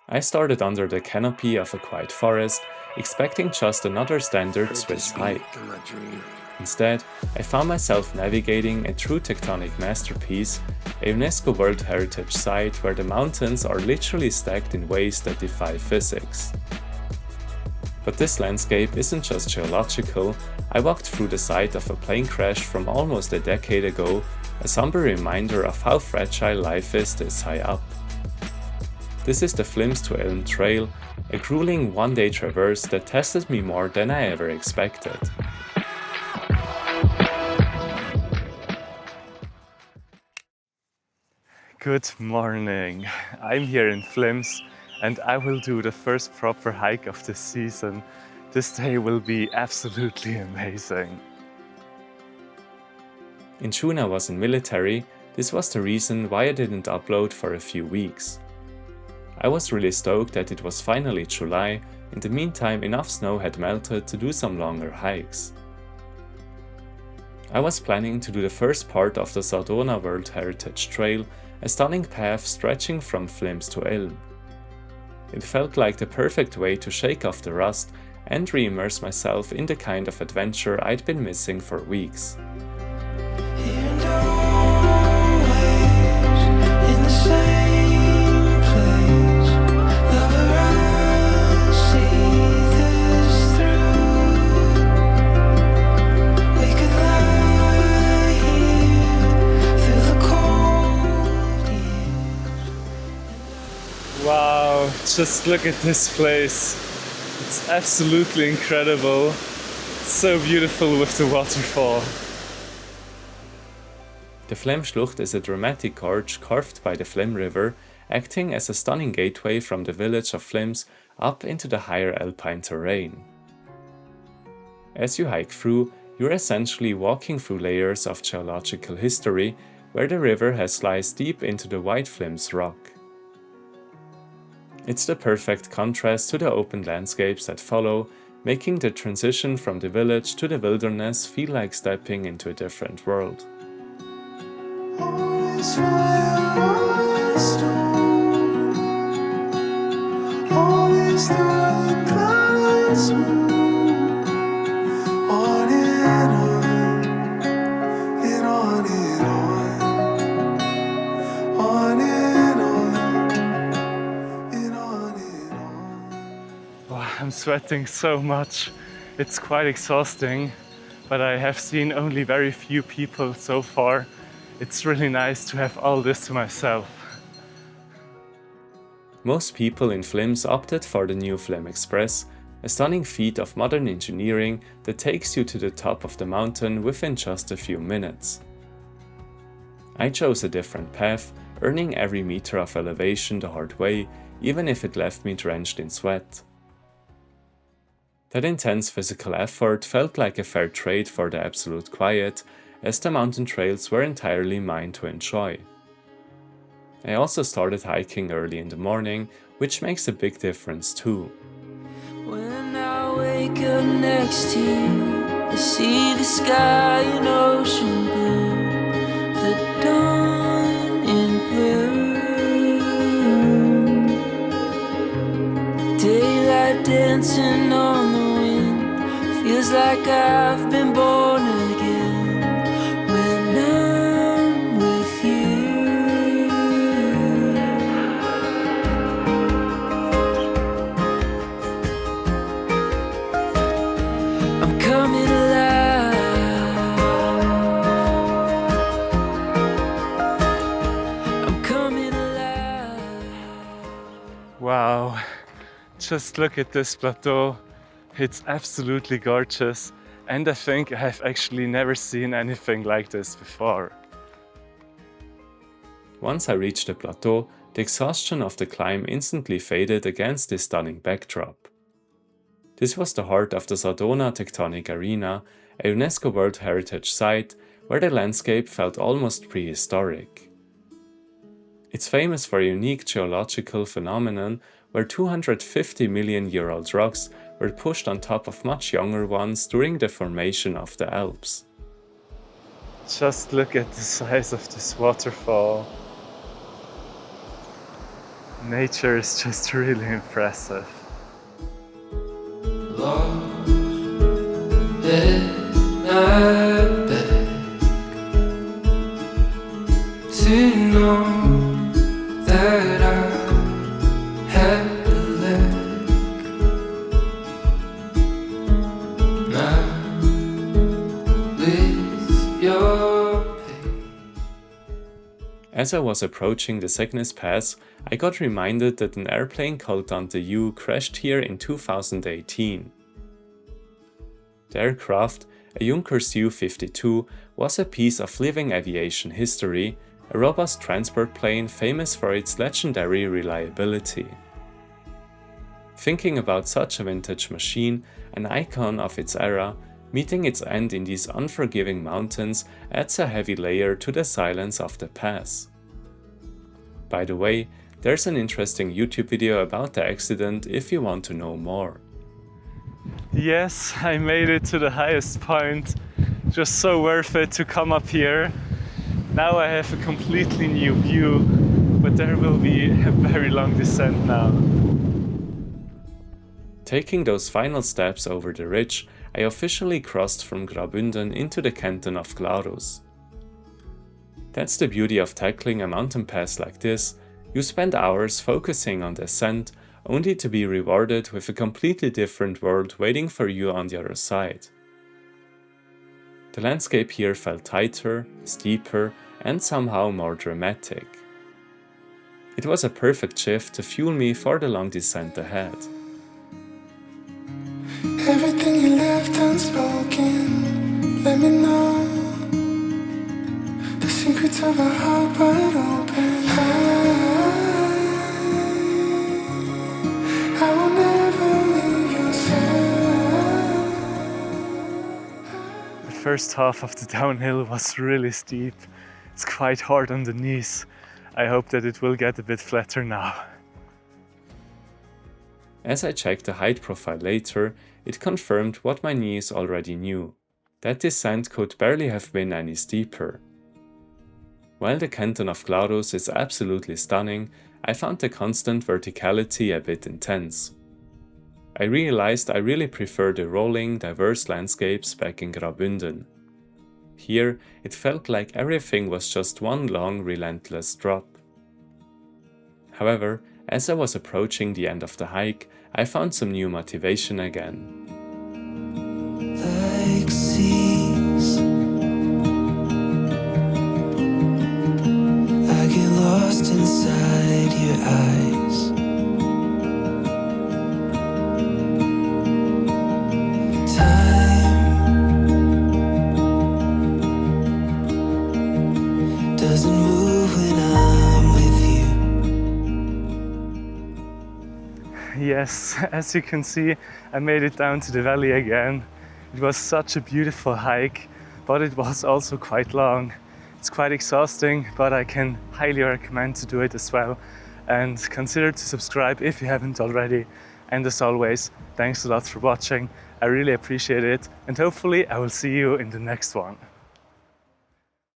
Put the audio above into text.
I started under the canopy of a quiet forest, expecting just another standard Heard you Swiss speak hike. in my dream. Instead, I found myself navigating a true tectonic masterpiece, a UNESCO World Heritage Site where the mountains are literally stacked in ways that defy physics. But this landscape isn't just geological. I walked through the site of a plane crash from almost a decade ago, a somber reminder of how fragile life is this high up. This is the Flims to Elm Trail, a grueling one-day traverse that tested me more than I ever expected. Good morning. I'm here in Flims and I will do the first proper hike of the season. This day will be absolutely amazing. In June I was in military. This was the reason why I didn't upload for a few weeks. I was really stoked that it was finally July. In the meantime, enough snow had melted to do some longer hikes. I was planning to do the first part of the Sardona World Heritage Trail, a stunning path stretching from Flims to Elm. It felt like the perfect way to shake off the rust and re-immerse myself in the kind of adventure I'd been missing for weeks. And always in the same place. Lover, I see this through. We could lie here through the cold years. Wow, just look at this place. It's absolutely incredible. So beautiful with the waterfall. The Flem Schlucht is a dramatic gorge carved by the Flem River, acting as a stunning gateway from the village of Flims up into the higher alpine terrain. As you hike through, you're essentially walking through layers of geological history where the river has sliced deep into the white Flims rock. It's the perfect contrast to the open landscapes that follow, making the transition from the village to the wilderness feel like stepping into a different world. Always fire, always storm. Always through the clouds move. On and on, and on and on. On and on, and on and on. Wow, I'm sweating so much. It's quite exhausting, but I have seen only very few people so far. It's really nice to have all this to myself. Most people in Flims opted for the new Flem Express, a stunning feat of modern engineering that takes you to the top of the mountain within just a few minutes. I chose a different path, earning every meter of elevation the hard way, even if it left me drenched in sweat. That intense physical effort felt like a fair trade for the absolute quiet, as the mountain trails were entirely mine to enjoy. I also started hiking early in the morning, which makes a big difference too. When I wake up next to you, I see the sky in ocean blue, the dawn in blue. Daylight dancing on the wind, feels like I've been born again. When I'm with you, I'm coming alive. I'm coming alive. Wow, just look at this plateau. It's absolutely gorgeous, and I think I have actually never seen anything like this before. Once I reached the plateau, the exhaustion of the climb instantly faded against this stunning backdrop. This was the heart of the Sardona Tectonic Arena, a UNESCO World Heritage Site where the landscape felt almost prehistoric. It's famous for a unique geological phenomenon where 250 million-year-old rocks were pushed on top of much younger ones during the formation of the Alps. Just look at the size of this waterfall. Nature is just really impressive. Lost in I beg to know that I had a leg. Now with your pain. As I was approaching the Cygnus Pass, I got reminded that an airplane called Dante U crashed here in 2018. The aircraft, a Junkers Ju-52, was a piece of living aviation history, a robust transport plane famous for its legendary reliability. Thinking about such a vintage machine, an icon of its era, meeting its end in these unforgiving mountains adds a heavy layer to the silence of the pass. By the way, there's an interesting YouTube video about the accident if you want to know more. Yes, I made it to the highest point. Just so worth it to come up here. Now I have a completely new view, but there will be a very long descent now. Taking those final steps over the ridge, I officially crossed from Graubünden into the canton of Glarus. That's the beauty of tackling a mountain pass like this. You spend hours focusing on the ascent, only to be rewarded with a completely different world waiting for you on the other side. The landscape here felt tighter, steeper, and somehow more dramatic. It was a perfect shift to fuel me for the long descent ahead. Everything you left unspoken, let me know the secrets of our heart wide open. I will never leave your side. The first half of the downhill was really steep. It's quite hard on the knees. I hope that it will get a bit flatter now. As I checked the height profile later, it confirmed what my knees already knew. That descent could barely have been any steeper. While the canton of Glarus is absolutely stunning, I found the constant verticality a bit intense. I realized I really prefer the rolling, diverse landscapes back in Graubünden. Here, it felt like everything was just one long, relentless drop. However, as I was approaching the end of the hike, I found some new motivation again. Like seas, I get lost inside your eyes. Time doesn't move when I'm with you. Yes, as you can see, I made it down to the valley again. It was such a beautiful hike, but it was also quite long. It's quite exhausting, but I can highly recommend to do it as well. And consider to subscribe if you haven't already. And as always, thanks a lot for watching. I really appreciate it, and hopefully I will see you in the next one.